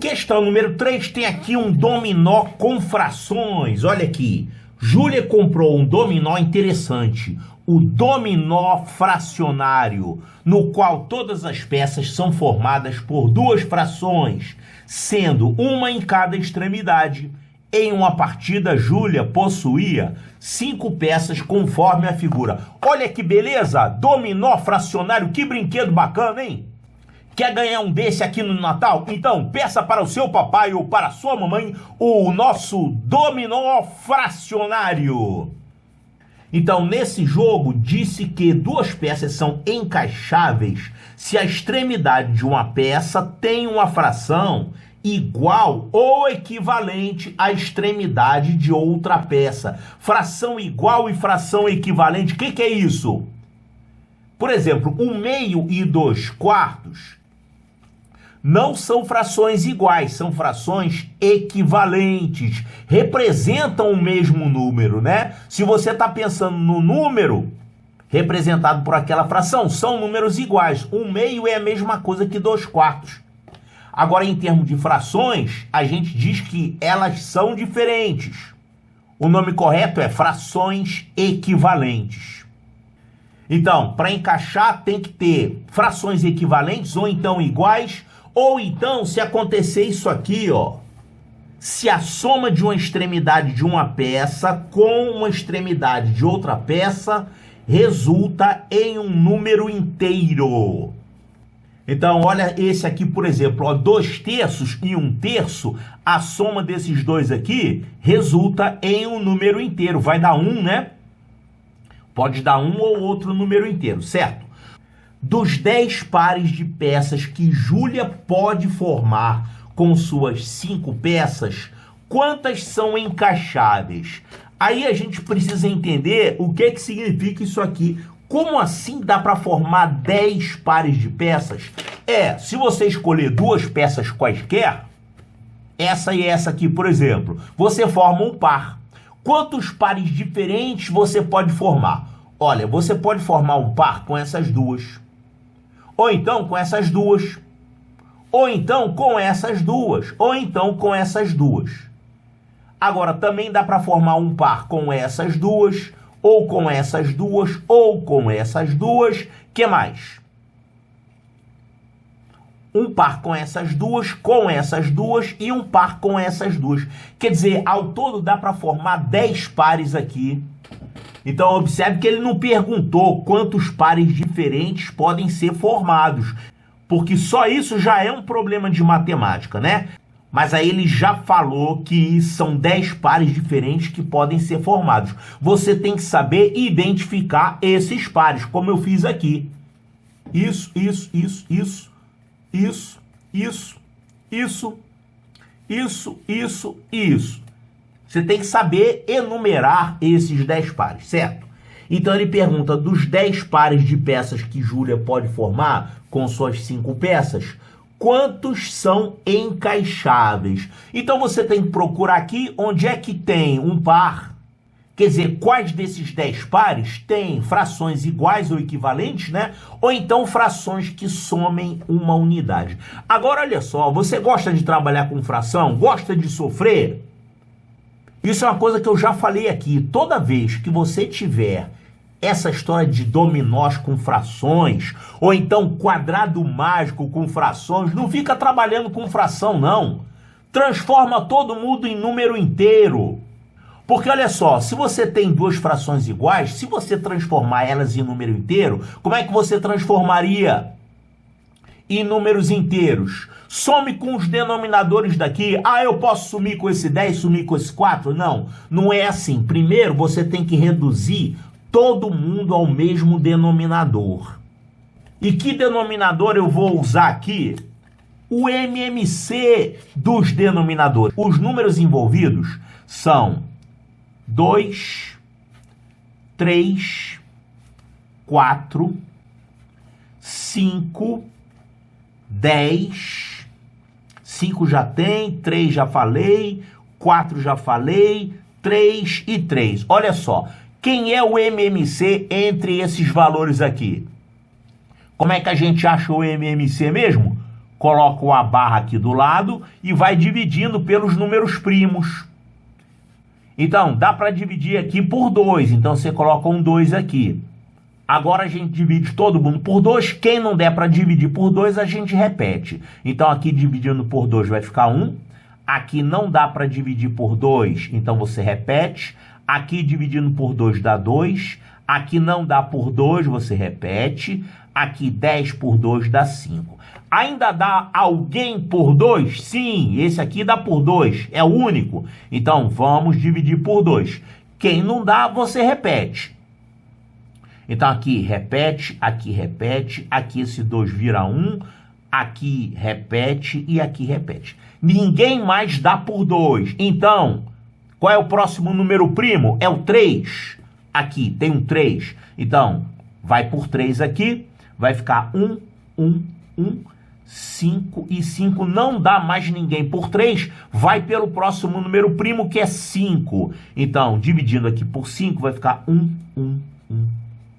Questão número 3 tem aqui um dominó com frações. Olha aqui. Júlia comprou um dominó interessante, o dominó fracionário, no qual todas as peças são formadas por duas frações, sendo uma em cada extremidade. Em uma partida, Júlia possuía 5 peças conforme a figura. Olha que beleza! Dominó fracionário, que brinquedo bacana, hein? Quer ganhar um desse aqui no Natal? Então peça para o seu papai ou para a sua mamãe o nosso dominó fracionário. Então, nesse jogo, disse que duas peças são encaixáveis se a extremidade de uma peça tem uma fração igual ou equivalente à extremidade de outra peça. Fração igual e fração equivalente, o que é isso? Por exemplo, 1/2 e 2/4 não são frações iguais, são frações equivalentes, representam o mesmo número, né? Se você está pensando no número representado por aquela fração, são números iguais. 1/2 é a mesma coisa que 2/4. Agora, em termos de frações, a gente diz que elas são diferentes. O nome correto é frações equivalentes. Então, para encaixar, tem que ter frações equivalentes ou então iguais. Ou então, se acontecer isso aqui, ó, se a soma de uma extremidade de uma peça com uma extremidade de outra peça resulta em um número inteiro. Então, olha esse aqui, por exemplo, ó, 2/3 e 1/3, a soma desses dois aqui resulta em um número inteiro. Vai dar 1, né? Pode dar um ou outro número inteiro, certo? Dos 10 pares de peças que Júlia pode formar com suas 5 peças, quantas são encaixáveis? Aí a gente precisa entender o que significa isso aqui. Como assim dá para formar 10 pares de peças? Se você escolher 2 peças quaisquer, essa e essa aqui, por exemplo, você forma um par. Quantos pares diferentes você pode formar? Olha, você pode formar um par com essas duas, ou então com essas duas, ou então com essas duas, ou então com essas duas. Agora, também dá para formar um par com essas duas, ou com essas duas, ou com essas duas. Que mais? Um par com essas duas e um par com essas duas. Quer dizer, ao todo dá para formar 10 pares aqui. Então, observe que ele não perguntou quantos pares diferentes podem ser formados, porque só isso já é um problema de matemática, né? Mas aí ele já falou que são 10 pares diferentes que podem ser formados. Você tem que saber identificar esses pares, como eu fiz aqui. Isso. Você tem que saber enumerar esses 10 pares, certo? Então ele pergunta, dos 10 pares de peças que Júlia pode formar com suas 5 peças, quantos são encaixáveis? Então você tem que procurar aqui onde é que tem um par. Quer dizer, quais desses 10 pares têm frações iguais ou equivalentes, né? Ou então frações que somem uma unidade. Agora, olha só, você gosta de trabalhar com fração? Gosta de sofrer? Isso é uma coisa que eu já falei aqui. Toda vez que você tiver essa história de dominós com frações, ou então quadrado mágico com frações, não fica trabalhando com fração, não. Transforma todo mundo em número inteiro. Porque olha só, se você tem duas frações iguais, se você transformar elas em número inteiro, como é que você transformaria em números inteiros? Some com os denominadores daqui. Eu posso sumir com esse 10, sumir com esse 4? Não, não é assim. Primeiro você tem que reduzir todo mundo ao mesmo denominador. E que denominador eu vou usar aqui? O MMC dos denominadores. Os números envolvidos são 2, 3, 4, 5, 10... 5 já tem, 3 já falei, 4 já falei, 3 e 3. Olha só, quem é o MMC entre esses valores aqui? Como é que a gente acha o MMC mesmo? coloca a barra aqui do lado e vai dividindo pelos números primos. Então, dá para dividir aqui por 2, então você coloca um 2 aqui. Agora a gente divide todo mundo por 2, quem não der para dividir por 2, a gente repete. Então, aqui dividindo por 2 vai ficar 1, aqui não dá para dividir por 2, então você repete. Aqui dividindo por 2 dá 2, aqui não dá por 2, você repete. Aqui 10 por 2 dá 5. Ainda dá alguém por 2? Sim, esse aqui dá por 2, é o único. Então, vamos dividir por 2. Quem não dá, você repete. Então, aqui repete, aqui esse 2 vira 1, aqui repete e aqui repete. Ninguém mais dá por 2. Então, qual é o próximo número primo? É o 3. Aqui tem um 3. Então, vai por 3 aqui, vai ficar 1, 1, 1, 5 e 5. Não dá mais ninguém por 3, vai pelo próximo número primo, que é 5. Então, dividindo aqui por 5, vai ficar 1, 1, 1,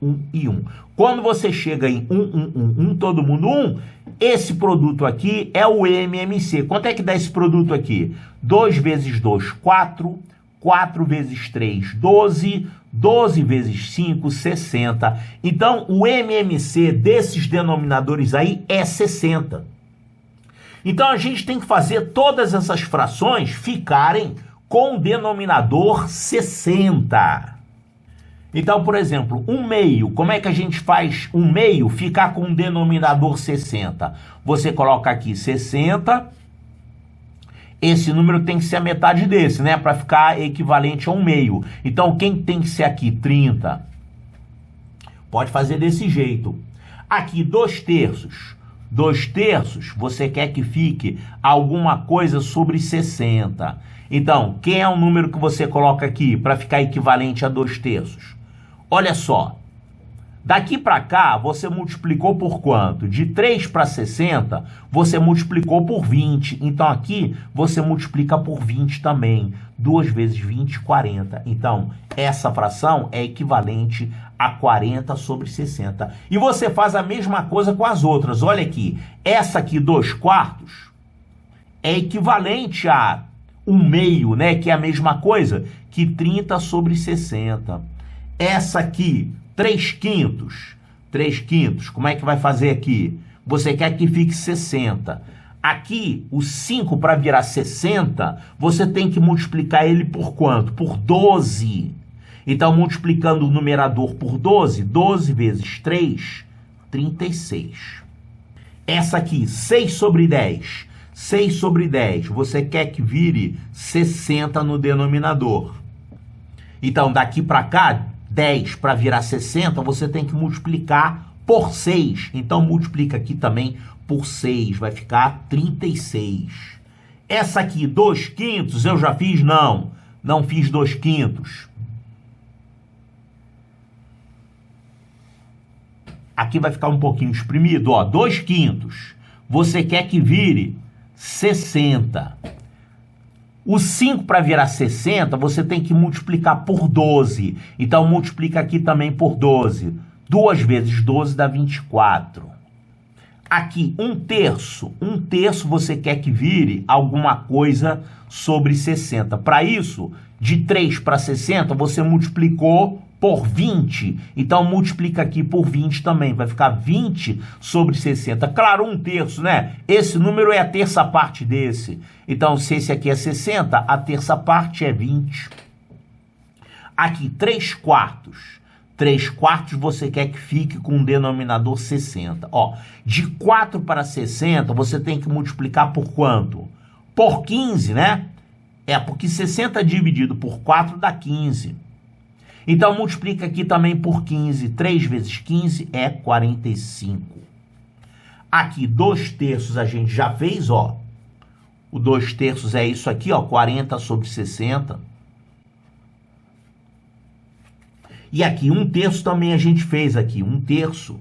1 e 1. Quando você chega em 1, 1, 1, 1, todo mundo 1, esse produto aqui é o MMC. Quanto é que dá esse produto aqui? 2 vezes 2, 4. 4 vezes 3, 12. 12 vezes 5, 60. Então, o MMC desses denominadores aí é 60. Então, a gente tem que fazer todas essas frações ficarem com o denominador 60. Então, por exemplo, 1/2. Como é que a gente faz 1/2 ficar com o denominador 60? Você coloca aqui 60. Esse número tem que ser a metade desse, né? Para ficar equivalente a 1/2. Então, quem tem que ser aqui? 30. Pode fazer desse jeito. Aqui, 2/3. 2/3, você quer que fique alguma coisa sobre 60. Então, quem é o número que você coloca aqui para ficar equivalente a 2/3? Olha só. Daqui para cá, você multiplicou por quanto? De 3 para 60, você multiplicou por 20. Então, aqui, você multiplica por 20 também. 2 vezes 20, 40. Então, essa fração é equivalente a 40 sobre 60. E você faz a mesma coisa com as outras. Olha aqui. Essa aqui, 2/4, é equivalente a 1/2, né? Que é a mesma coisa que 30 sobre 60. Essa aqui, 3/5. 3/5, como é que vai fazer aqui? Você quer que fique 60. Aqui, o 5 para virar 60, você tem que multiplicar ele por quanto? Por 12. Então, multiplicando o numerador por 12, 12 vezes 3, 36. Essa aqui, 6 sobre 10. 6 sobre 10, você quer que vire 60 no denominador. Então, daqui para cá, 10 para virar 60, você tem que multiplicar por 6. Então, multiplica aqui também por 6, vai ficar 36. Essa aqui, 2/5, eu já fiz? Não, não fiz 2/5. Aqui vai ficar um pouquinho espremido, ó, 2/5. Você quer que vire 60. O 5 para virar 60, você tem que multiplicar por 12. Então, multiplica aqui também por 12. 2 vezes 12 dá 24. Aqui, 1/3. 1/3 você quer que vire alguma coisa sobre 60. Para isso, de 3 para 60, você multiplicou por 20. Então, multiplica aqui por 20 também. Vai ficar 20 sobre 60. Claro, 1/3, né? Esse número é a terça parte desse. Então, se esse aqui é 60, a terça parte é 20. Aqui, 3/4. 3/4 você quer que fique com o denominador 60. Ó, de 4 para 60, você tem que multiplicar por quanto? Por 15, né? É, porque 60 dividido por 4 dá 15. Então, multiplica aqui também por 15. 3 vezes 15 é 45. Aqui, 2/3 a gente já fez, ó. O 2/3 é isso aqui, ó, 40 sobre 60. E aqui, 1/3 também a gente fez aqui. 1/3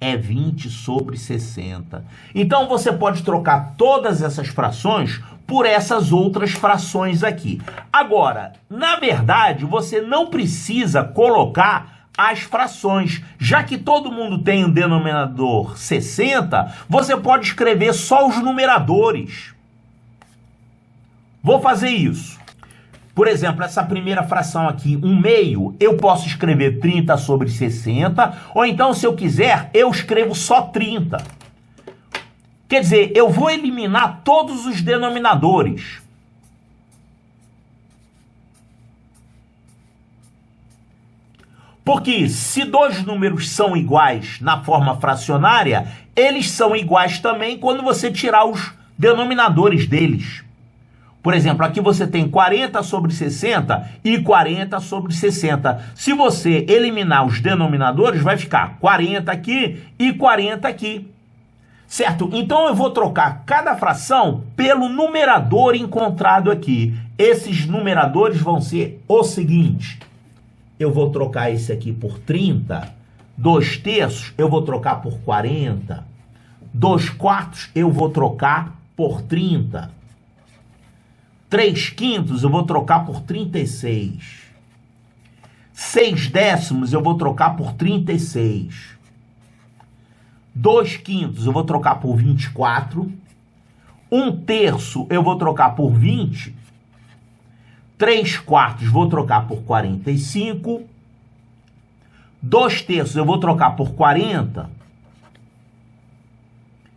é 20 sobre 60. Então, você pode trocar todas essas frações por essas outras frações aqui. Agora, na verdade, você não precisa colocar as frações. Já que todo mundo tem um denominador 60, você pode escrever só os numeradores. Vou fazer isso. Por exemplo, essa primeira fração aqui, 1/2, eu posso escrever 30 sobre 60, ou então, se eu quiser, eu escrevo só 30. Quer dizer, eu vou eliminar todos os denominadores. Porque se dois números são iguais na forma fracionária, eles são iguais também quando você tirar os denominadores deles. Por exemplo, aqui você tem 40 sobre 60 e 40 sobre 60. Se você eliminar os denominadores, vai ficar 40 aqui e 40 aqui. Certo? Então eu vou trocar cada fração pelo numerador encontrado aqui. Esses numeradores vão ser o seguinte. Eu vou trocar esse aqui por 30. 2/3 eu vou trocar por 40. 2/4 eu vou trocar por 30. 3/5 eu vou trocar por 36. 6/10 eu vou trocar por 36. 2/5 eu vou trocar por 24. 1/3 eu vou trocar por 20. 3/4 vou trocar por 45. 2/3 eu vou trocar por 40.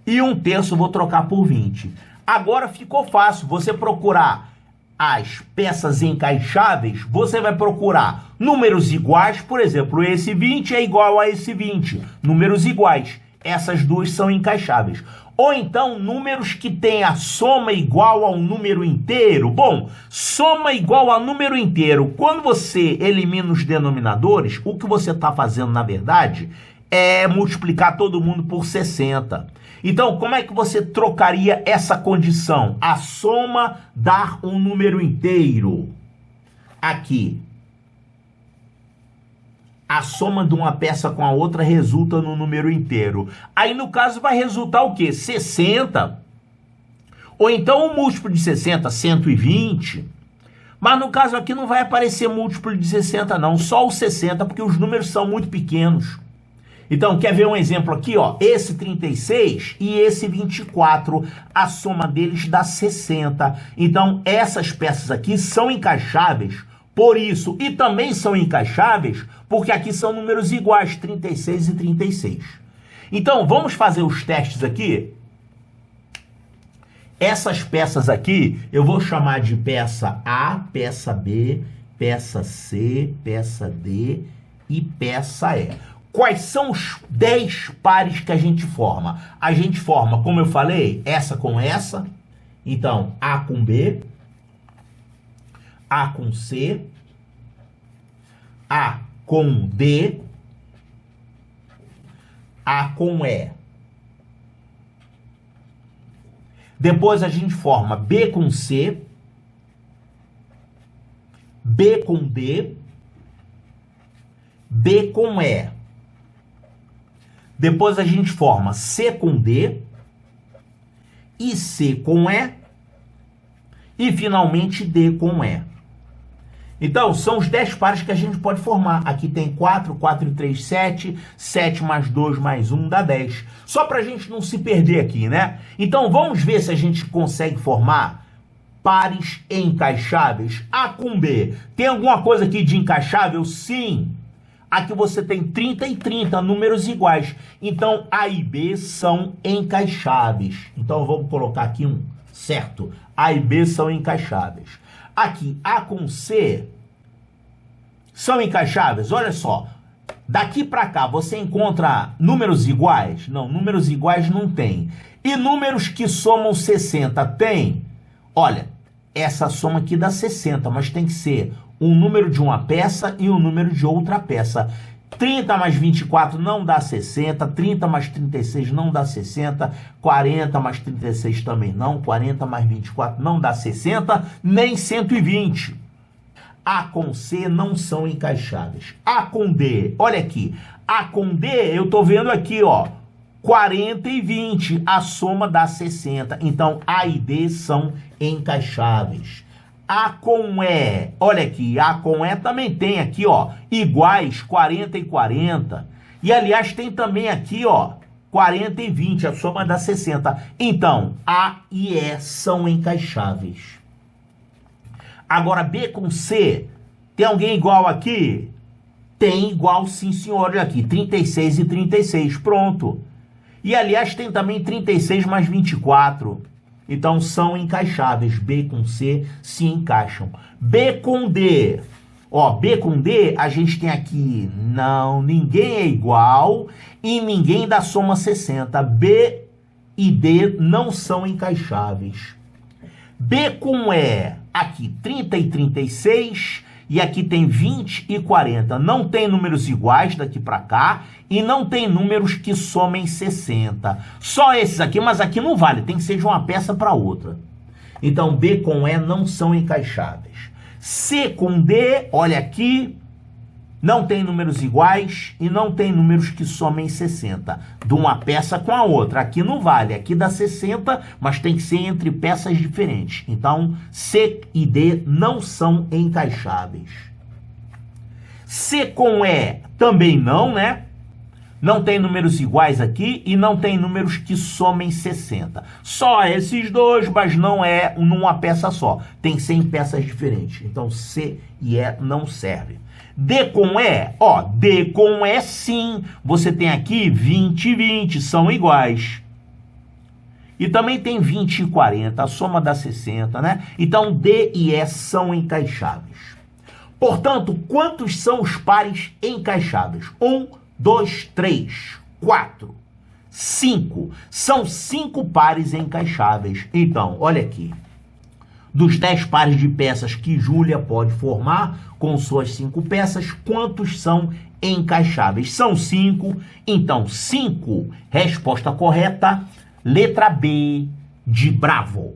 E 1/3 eu vou trocar por 20. Agora ficou fácil. Você procurar as peças encaixáveis, você vai procurar números iguais. Por exemplo, esse 20 é igual a esse 20. Números iguais. Essas duas são encaixáveis. Ou então, números que têm a soma igual a um número inteiro. Bom, soma igual a número inteiro. Quando você elimina os denominadores, o que você está fazendo, na verdade, é multiplicar todo mundo por 60. Então, como é que você trocaria essa condição? A soma dar um número inteiro. Aqui. A soma de uma peça com a outra resulta no número inteiro. Aí, no caso, vai resultar o quê? 60. Ou então, o múltiplo de 60, 120. Mas, no caso aqui, não vai aparecer múltiplo de 60, não. Só o 60, porque os números são muito pequenos. Então, quer ver um exemplo aqui? Ó? Esse 36 e esse 24. A soma deles dá 60. Então, essas peças aqui são encaixáveis por isso. E também são encaixáveis porque aqui são números iguais, 36 e 36. Então, vamos fazer os testes aqui. Essas peças aqui, eu vou chamar de peça A, peça B, peça C, peça D e peça E. Quais são os 10 pares que a gente forma? A gente forma, como eu falei, essa com essa. Então, A com B, A com C, A com D, A com E. Depois a gente forma B com C, B com D, B com E. Depois a gente forma C com D e C com E e finalmente D com E. Então, são os 10 pares que a gente pode formar. Aqui tem 4, 4 e 3, 7, 7 mais 2 mais 1 dá 10. Só para a gente não se perder aqui, né? Então, vamos ver se a gente consegue formar pares encaixáveis. A com B. Tem alguma coisa aqui de encaixável? Sim. Aqui você tem 30 e 30, números iguais. Então, A e B são encaixáveis. Então, vamos colocar aqui um, certo? A e B são encaixáveis. Aqui, A com C são encaixáveis. Olha só, daqui para cá você encontra números iguais? Não, números iguais não tem. E números que somam 60 tem? Olha, essa soma aqui dá 60, mas tem que ser um número de uma peça e um número de outra peça. 30 mais 24 não dá 60, 30 mais 36 não dá 60, 40 mais 36 também não, 40 mais 24 não dá 60, nem 120. A com C não são encaixáveis. A com D, olha aqui, A com D, eu tô vendo aqui, ó, 40 e 20, a soma dá 60. Então, A e D são encaixáveis. A com E, olha aqui, A com E também tem aqui, ó, iguais 40 e 40. E, aliás, tem também aqui, ó, 40 e 20, a soma dá 60. Então, A e E são encaixáveis. Agora, B com C, tem alguém igual aqui? Tem igual, sim, senhor, olha aqui, 36 e 36, pronto. E, aliás, tem também 36 mais 24. Então, são encaixáveis. B com C se encaixam. B com D. Ó, B com D, a gente tem aqui, não, ninguém é igual e ninguém dá soma 60. B e D não são encaixáveis. B com E, aqui 30 e 36, e aqui tem 20 e 40. Não tem números iguais daqui para cá e não tem números que somem 60. Só esses aqui, mas aqui não vale, tem que ser de uma peça para outra. Então, B com E não são encaixáveis. C com D, olha aqui, não tem números iguais e não tem números que somem 60. De uma peça com a outra. Aqui não vale, aqui dá 60, mas tem que ser entre peças diferentes. Então, C e D não são encaixáveis. C com E também não, né? Não tem números iguais aqui e não tem números que somem 60. Só esses dois, mas não é numa peça só. Tem 100 peças diferentes. Então, C e E não servem. D com E, ó, D com E sim. Você tem aqui 20 e 20, são iguais. E também tem 20 e 40, a soma dá 60, né? Então, D e E são encaixáveis. Portanto, quantos são os pares encaixáveis? 1, 2, 3, 4, 5. São 5 pares encaixáveis. Então, olha aqui. Dos 10 pares de peças que Júlia pode formar com suas 5 peças, quantos são encaixáveis? São 5. Então, 5. Resposta correta, letra B de bravo.